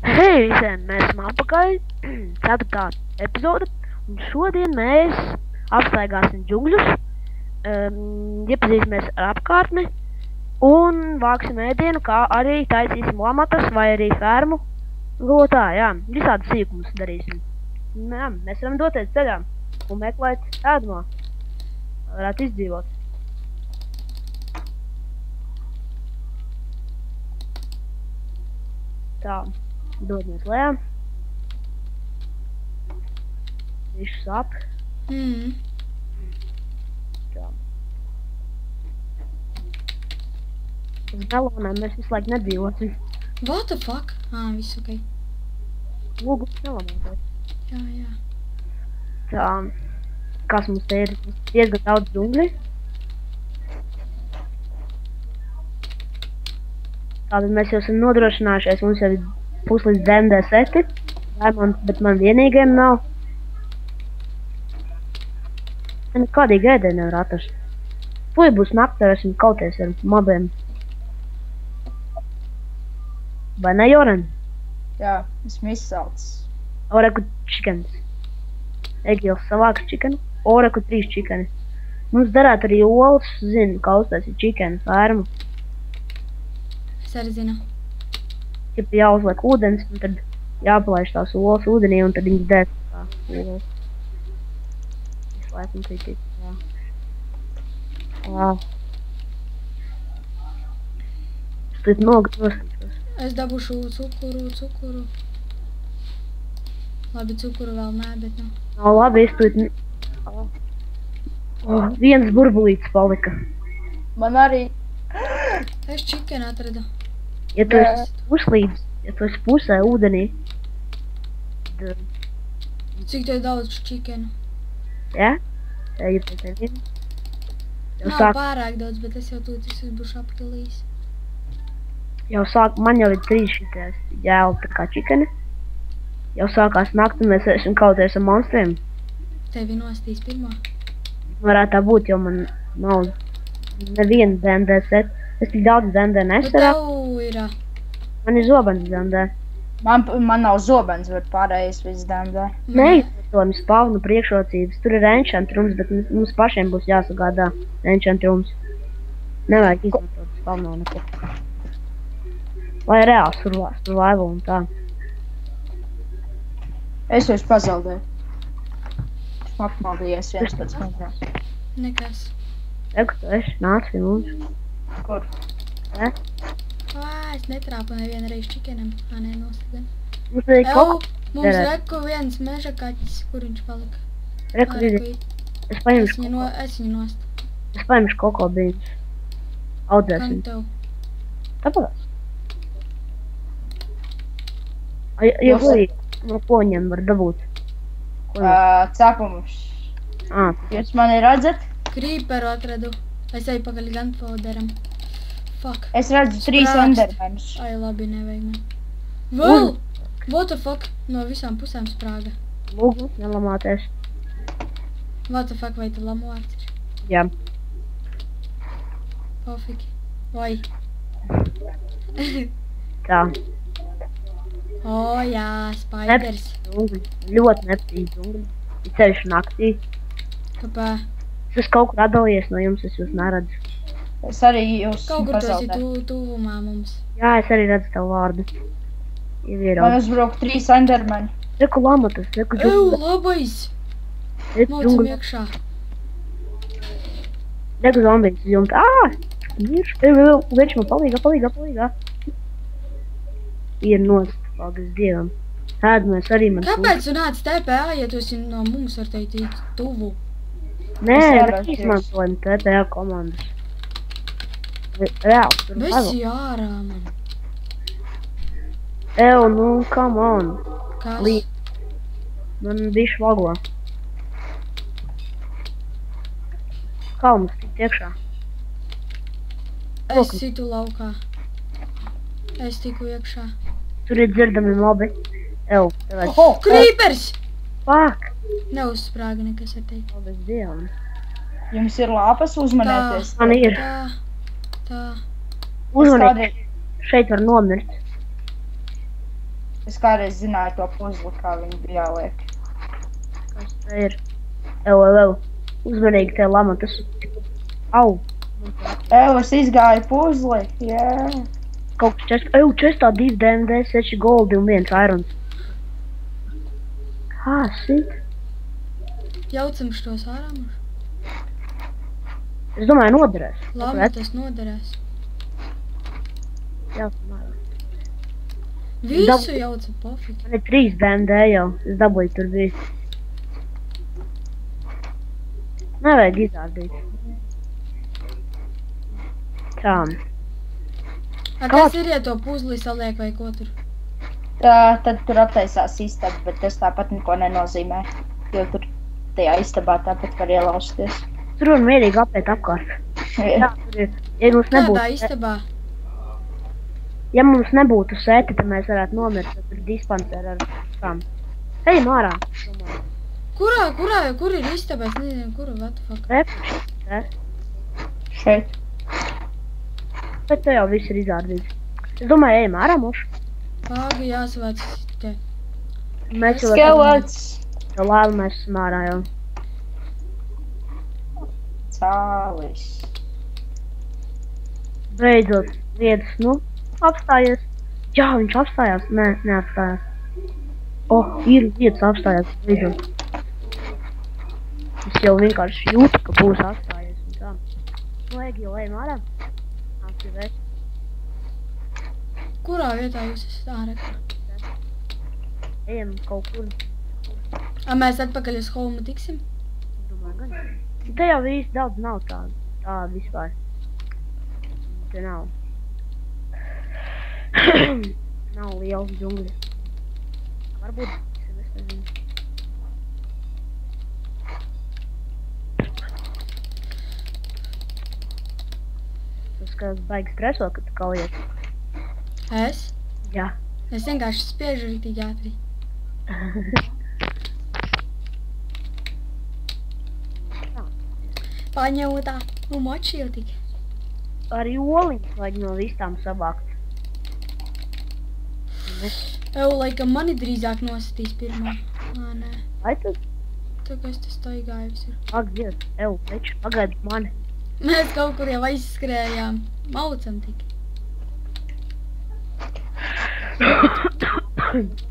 Hei visiem, mēs esam atpakaļ, 4. epizode, un šodien mēs apstaigāsim džungļus, iepazīsimies ar apkārtni, un vāksim ēdienu, kā arī taisīsim lamatas vai arī fermu. Tā, jā, visādi sīkumus darīsim. Jā, mēs varam doties ceļā un meklēt ēdamo, lai varētu izdzīvot. Tā, dodamies lejā. Visu sap. Tā. Uz galonēm mēs visu laiku nedzīvosim. What the fuck? Viss ok. Lūgu nelamāties. Jā. Tā, kas mums te ir? Mums diezgan daudz džungļi. Tātad mēs jau esam nodrošinājušies, mums jau ir puslīdz DMD seti, bet man vienīgiem nav. Nekādīgi ēdienu nevar atrast. Tūlīt būs nakti, varēsim kauties ar mobiem. Vai ne, Joren? Jā, esmu izsalcis. Oreku čikens. Egils savāks čikenu. Oreku 3 čikeni. Mums darētu arī olas, zinu, ka uztaisīt čikenu fermu. Es arī zinu. Ja jāuzliek ūdens, un tad jāpalaiž tās olas ūdenī, un tad viņas dēs tā olas. Es laikam kritīju, jā. Es tad noskatīšos. Es dabūšu cukuru. Labi, cukuru vēl nē, bet nu. Nav labi, es tad... Viens burbulīts palika. Man arī. Es čikenu atradu. Ja tu esi puslīdz, ja tu esi pusē ūdenī, tad... Cik tev daudz čikenu? Ja? Ja pēc tevi. Nav pārāk daudz, bet es jau tūlīt visus būšu apkilījis. Man jau ir 3 šities jēli tā kā čikeni. Jau sākās nakti, un mēs esam kauties ar monstriem. Tevi nostīs pirmā. Varētu tā būt, jo man nav neviena DMD set. Es tik daudz DMD nesarāku. Bet tev ir... Man ir zobens DMD. Man nav zobens, bet pārējais viss DMD. Neizmantojami spavnu priekšrocības. Tur ir enchant rooms, bet mums pašiem būs jāsagādā enchant rooms. Nevajag izmantot spavnu neko. Lai reāli survival un tā. Es vairs pazaudēju. Esmu apmaldījies viens pēc mazās. Nekas. Reku, tu esi nāc pie mums. Kur? Ne? Es netrāpu nevienu reizi čikenam. Nē, nostigan. Mums ir Mums reku viens meža kaķis, kur viņš palika. Reku, es paņemšu nost. Es paņemšu koko bīņus. Audzēsim. Kam tev? Tāpēc. Ja arī no koņiem var dabūt. Cepumus. Jūs mani redzat? Creeperu atradu. Es eju pakaļ gunpowderam. Fuck. Es redzu 3 endermenus. Ai, labi, nevajag man. Vēl! What the fuck? No visām pusēm sprāga. Lūgu, nelamāties. What the fuck, vai tu lamu vārds ir? Jā. Pofiki. Vai. Tā. Jā, spiders. Ļoti nepatīk džungļi. Ir ceļš naktī. Kāpēc? Es esmu kaut kur atdalījies no jums, es jūs neredzu. Es arī jūs kaut kur tu esi tuvumā mums. Jā, es arī redzu tavu vārdu. Man uzbruk 3 endermeni. Reku lamatas, reku Ew, džungļi. labais! Mocam iekšā. Reku zombijas jumta. Viņš man palīgā. Ir nost, paldies Dievam. Ēdamies arī man Kāpēc tu nāc TPA, ja tu esi no mums var teikt tuvu? Nē, mēs izmantojam TPA komandas. Reāli, tur Vesi ārā, man. Nu, come on. Kas? Man bišķi vago. Kā mums tikt iekšā? Es citu laukā. Es tiku iekšā. Tur ir dzirdami mobi. Creepers! Fuck! Neuzsprāga nekas ar teikt. Paldies Dievam. Jums ir lāpas uzmanieties? Man ir. Tā. Uzmanīgi. Šeit var nomirt. Es kādreiz zināju to puzli, kā viņi bija jāliek. Kas te ir? Ew. Uzmanīgi te lamatas. Au. Es izgāju puzli, jā. Kaut kas čestā 2 DMD, 6 goldi un 1 irons. Kā sit? Jaucam šos ārā, mums. Es domāju, noderēs. Lamatas noderēs. Jā, tomēr. Visu jaucam, pofīgi. Man ir 3 DMD jau. Es dabūju tur visu. Nevajag izrādīt. Tā. Kas ir, ja to puzli saliek vai ko tur? Tad tur attaisās istaba, bet tas tāpat neko nenozīmē. Jo tur tajā istabā tāpat var ielausties. Tur var mierīgi apiet apkārt. Jā, tur ir. Ja mums Kādā nebūtu, istabā? ja mums nebūtu sēti, tad mēs varētu nomirt, tad tur dispanseri ar tām. Ejam ārā. Kur ir istaba? Es nezinu, kura, what the fuck? Repuši. Šeit. Bet te jau viss ir izrādīts. Es domāju, ejam ārā mošu. Pāgi jāsavāc tikai. Mēs jau Skelets. lēli mēs esam ārā jau. Cālis. Beidzot, vietas, nu, apstājies. Jā, viņš apstājās. Nē, neapstājās. Ir vietas apstājās. Beidzot. Es jau vienkārši jūtu, ka būs apstājies un tā. Nu, Egi, jau ejam ārā. Aktivēt. Kurā vietā jūs esat ārā? Ejam kaut kur. Mēs atpakaļ uz Holmu tiksim? Domāju, gan. Te jau īsti daudz nav tāda vispār. Te nav. Nav liels džungļi. Varbūt, es nezinu. Tas, ka es baigi streso, kad tu kaujies. Es? Jā. Es vienkārši spiežu rītīgi ātri. Paņautā un močīju tik. Arī oliņas vajag no vistām sabākt. Laikam mani drīzāk nosatīs pirmā. Nē. Vai tas? Tagad es te staigāju visur. Ak, Dievs, veču, pagaidi mani. Mēs kaut kur jau aizskrējām. Maucam tik.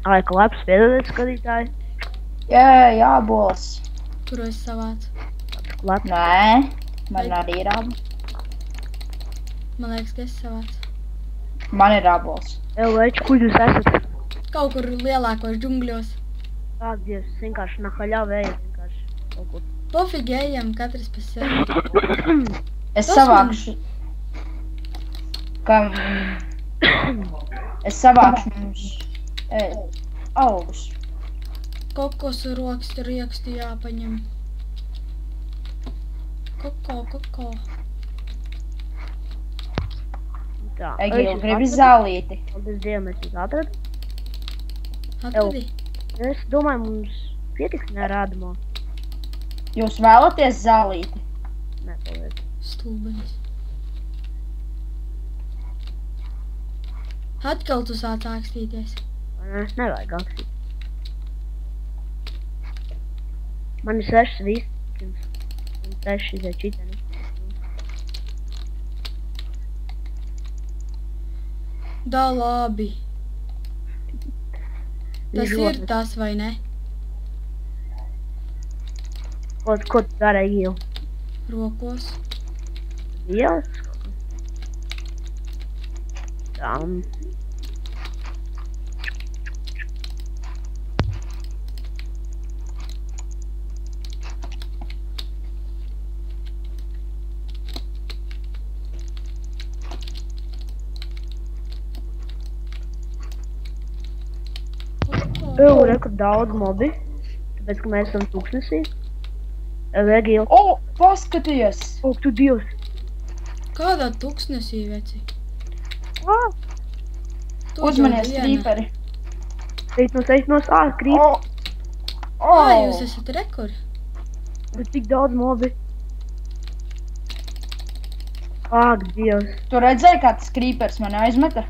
Ai, ka labs piedodiet, skatītāji. Jā, jābols. Kuru es savācu. Labs. Nē, man arī ir abo. Man liekas, ka es savācu. Man ir abols. Veču, kur jūs esat? Kaut kur lielākos džungļos. Ak, Dievs, vienkārši nahaļā vēja, vienkārši kaut kur. Pofīgi ejam, katrs pa sevi. Es Tas savākšu... Es savākšu mums... augus. Kokosu rokstu riekstu jāpaņem. Koko. Tā. Egīla, gribi zālīti? Paldies Dievam, es jūs atradu. Atradi? Es domāju, mums pietiks nerādamo. Jūs vēlaties zālīti? Nē, paldies. Stulbenis. Atkal tu sāc ākstīties. Vai ne? Nevajag akstīt. Man ir 6 vīstins un 6 čiteni. Da labi. Tas ir tas, vai ne? Ko tu dari, Egīla? Rokos. Ielas? Tā. Re, kur daudz mobi, tāpēc, ka mēs esam tūkstnesī. Egīla. O, paskaties! O, tu Dievs! Kādā tuksnesī, veci? Uzmanies krīperi. Teic no sāks krīt. Jūs esat rekuri? Bet tik daudz mobi. Ak, Dievs. Tu redzēji, kā tas krīpers mani aizmeta?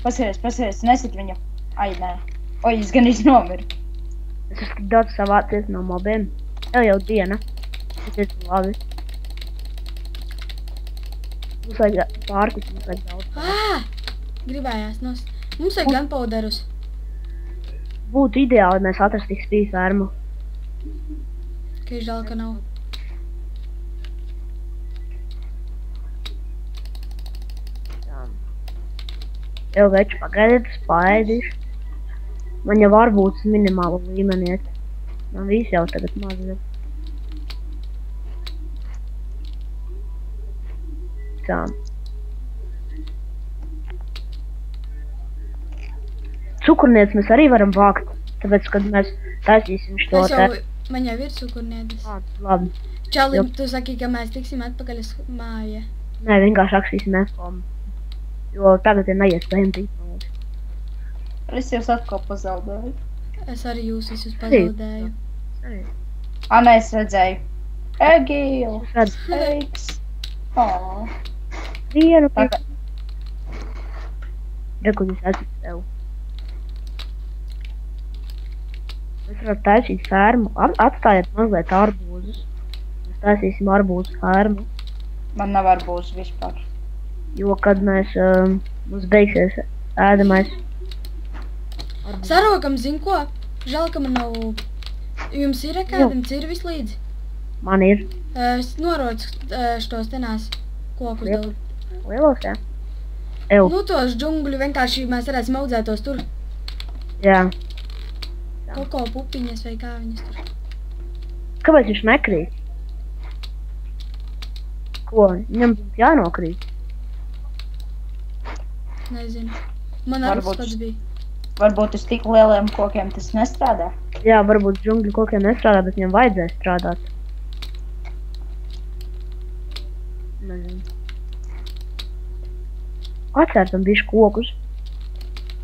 Paskaties, nesit viņu. Ai, nē. Oi, es gan iznomiru. Es esmu tik daudz savācies no mobiem. Tev jau diena. Tas ir labi. Mums vajag pārtiks, mums vajag daudz. Gribējās nost. Mums vajag gunpowderus. Būtu ideāli, ja mēs atrastu XP fermu. Ka ir žēl, ka nav. Jau veči pagaidiet, spaidīšu. Man jau var būt uz minimālu līmeni iet. Man visi jau tagad maz ir. Tā. Cukurniec mēs arī varam vākt, tāpēc, kad mēs taisīsim šo te. Man jau ir cukurniedes. Labi. Čalim, tu saki, ka mēs tiksim atpakaļ uz māju. Nē, vienkārši rakstīsim F-kom. Jo tagad ir neiespējami tīt. Es jūs atkal pazaudēju. Es arī jūs visus pazaudēju. Nē, es redzēju. Egīls. Eiks. Vienu pēc. Rekud, es esmu tev. Mēs varam taisīt fermu. Atstājiet mazliet arbūzus. Mēs taisīsim arbūzu fermu. Man nav arbūzu vispār. Jo, kad mēs, mums beigsies ēdamais. Sarokam, zin ko? Žēl, ka man nav... Jums ir kādam cirvis līdzi? Man ir. Es norodu štos tenās kokus daudz. Lielos, jā? Ew. Nu, tos džungļu vienkārši mēs varēsim audzētos tur. Jā. Koko pupiņas vai kā viņas tur. Kāpēc viņš nekrīt? Ko? Viņam jānokrīt? Nezinu. Man arī pats bija. Varbūt uz tik lieliem kokiem tas nestrādā? Jā, varbūt džungļu kokiem nestrādā, bet viņam vajadzēs strādāt. Nezinu. Atcērtam bišķi kokus.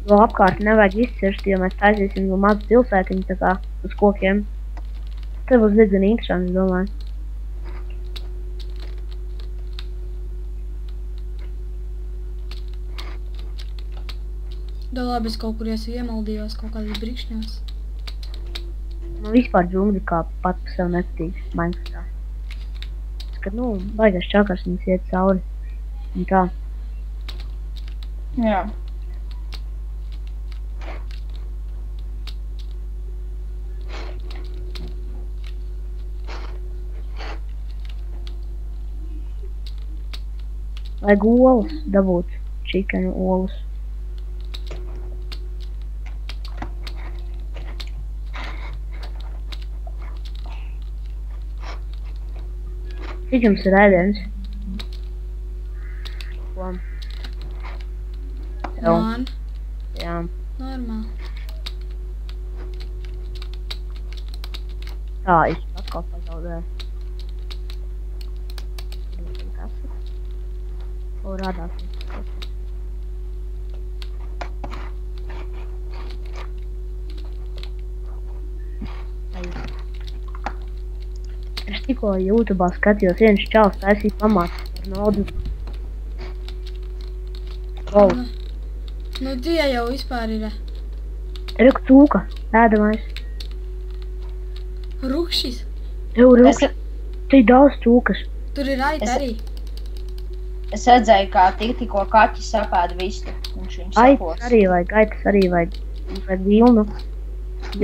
Jo apkārt nevajag izcirst, jo mēs taisīsim vēl mazu pilsētiņu tā kā uz kokiem. Te būs diezgan interesanti, es domāju. Da labi, es kaut kur esmu iemaldījos, kaut kādos brīkšņos. Man vispār džungļi kā pat par sev nepatīk Minecraftā. Es, kad, baigās čakars viņas iet cauri. Un tā. Jā. Vajag olas dabūt, čikenu olas. Cik jums ir ēdienas? Ko? Man? Jā. Normāli. Tā, es atkal pazaudēju. O, rādās. Es tikko YouTubā skatījos viens čalis taisīt pamācis par naudu. Wow. Nu, tie jau vispār ir. Reku cūka, ēdamais. Rukšis. Tev rukšis. Te ir daudz cūkas. Tur ir aita arī. Es redzēju, kā tikko kaķis sapēda vistu. Aitas arī vajag, aitas arī vajag. Mums vajag vilnu.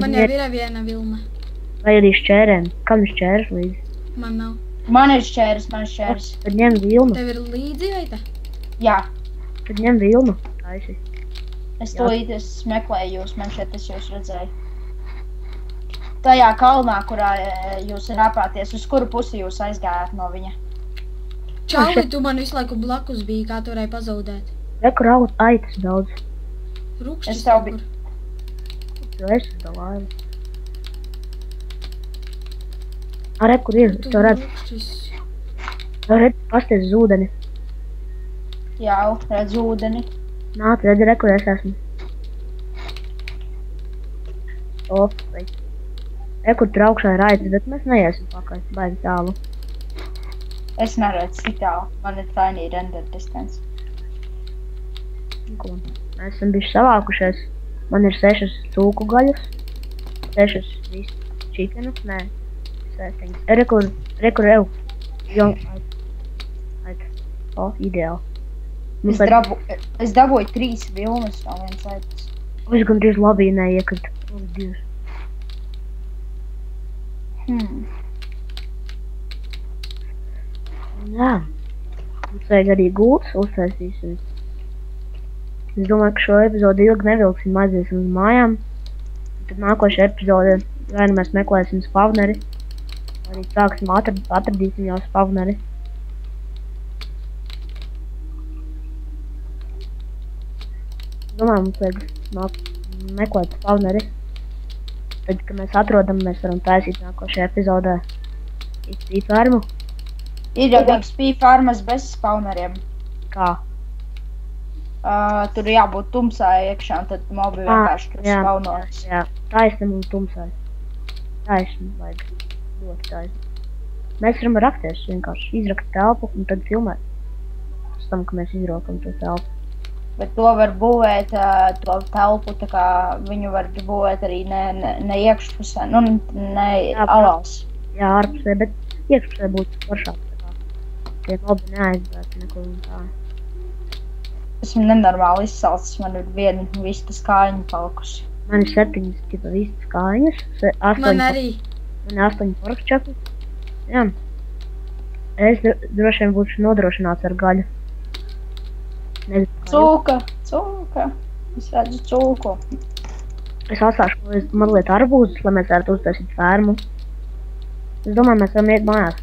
Man jau ir viena vilna. Vai arī šķērēm. Kam ir šķērs līdzi? Man nav. Man ir šķērs, man ir šķērs. Tad ņem vilnu. Tev ir līdzi aita? Jā. Tad ņem vilnu. Taisi. Es tūlīt meklēju jūs, man šeit es jūs redzēju. Tajā kalnā, kurā jūs rāpāties, uz kuru pusi jūs aizgājāt no viņa? Čauli, tu man visu laiku blakus biji, kā tu varēji pazaudēt. Reku raut aitas daudz. Rukšķis Es tev kaut kur. Tu esi da laiva. Re, kur ir? Es tev redzu. Rukšķis. Tev redz, pasties uz ūdeni. Jā, redz ūdeni. Nāc, redzi, re, kur es esmu. Vai. Re, kur tur augšā ir aitas, bet mēs neiesim pakaļ. Baigi tālu. Es neredzu tik tālu. Man ir tiny render distance. Ko? Mēs esam bišķi savākušies. Man ir 6 cūku gaļas, 6 visu čikenu, nē, 7. Rekur, jo, o, ideāli. Es dabūju 3 vilnas no viens aitas. Es gandrīz labi neiekrita. Dievs. Jā. Mums vajag arī gultas uztaisīsim. Es domāju, ka šo epizodu ilgi nevilksim, aiziesim uz mājām. Tad nākošajā epizodē vai nu mēs meklēsim spavneri, vai arī sāksim atradīsim jau spavneri. Es domāju, mums vajag meklēt spavneri. Tad, kad mēs atrodam, mēs varam taisīt nākošajā epizodē XP farmu. Ir jau XP farmas bez spawneriem. Kā? Tur jābūt tumsā iekšā, un tad mobi vienkārši tur spawnos. Jā, taisnam un tumsai. Taisnam vajag ļoti taisnam. Mēs varam rakties vienkārši izrakt telpu un tad filmēt. Pēc tam, ka mēs izrokam to telpu. Bet to var būvēt, to telpu, tā kā viņu var būvēt arī ne iekšpusē, nu ne alās. Jā, ārpusē, bet iekšpusē būtu foršāk, tā kā tie mobi neaizbēs neko un tā. Esmu nenormāli izsalcis, man ir viena vistas kājiņa palikusi. Man ir 7 tipa vistas kājiņas, 8. Man arī. Man ir 8 porkčapi. Jā. Es droši vien būšu nodrošināts ar gaļu. Cūka. Es redzu cūku. Es atstāšu mazliet arbūzus, lai mēs varētu uztaisīt fermu. Es domāju, mēs varam iet mājās.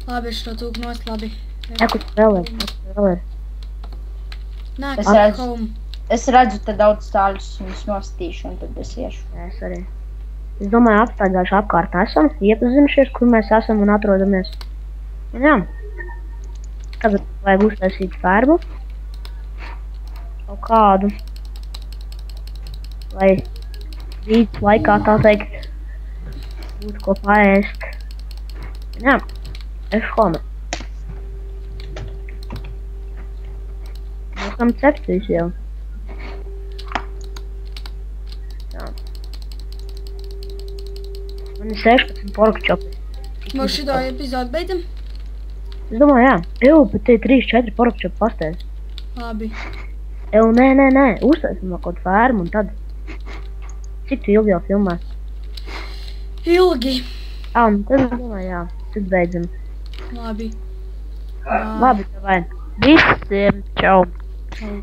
Labi, es šo cūku nost, labi. Kur vēl ir? Nāk, home. Es redzu te daudz tāļus un es nostīšu un tad es iešu. Jā, es arī. Es domāju, apstaigājuši apkārt esam, iepazinušies, kur mēs esam un atrodamies. Un jā. Tagad vajag uztaisīt fermu. Kaut kādu. Lai rīts laikā, tā teikt, būtu ko paēst. Jā, es home. Mēs tam ceptīs jau. Jā. Man ir 16 porkčopi. Mums šito epizodu beidzam? Es domāju, jā. Bet te 3-4 porkčopi pastēs. Labi. Nē. Uztaisim vēl kaut fermu un tad. Cik tu ilgi jau filmē? Ilgi. Un tad es domāju, jā. Tad beidzam. Labi. Labi, tā vai. Visiem čau. Čau.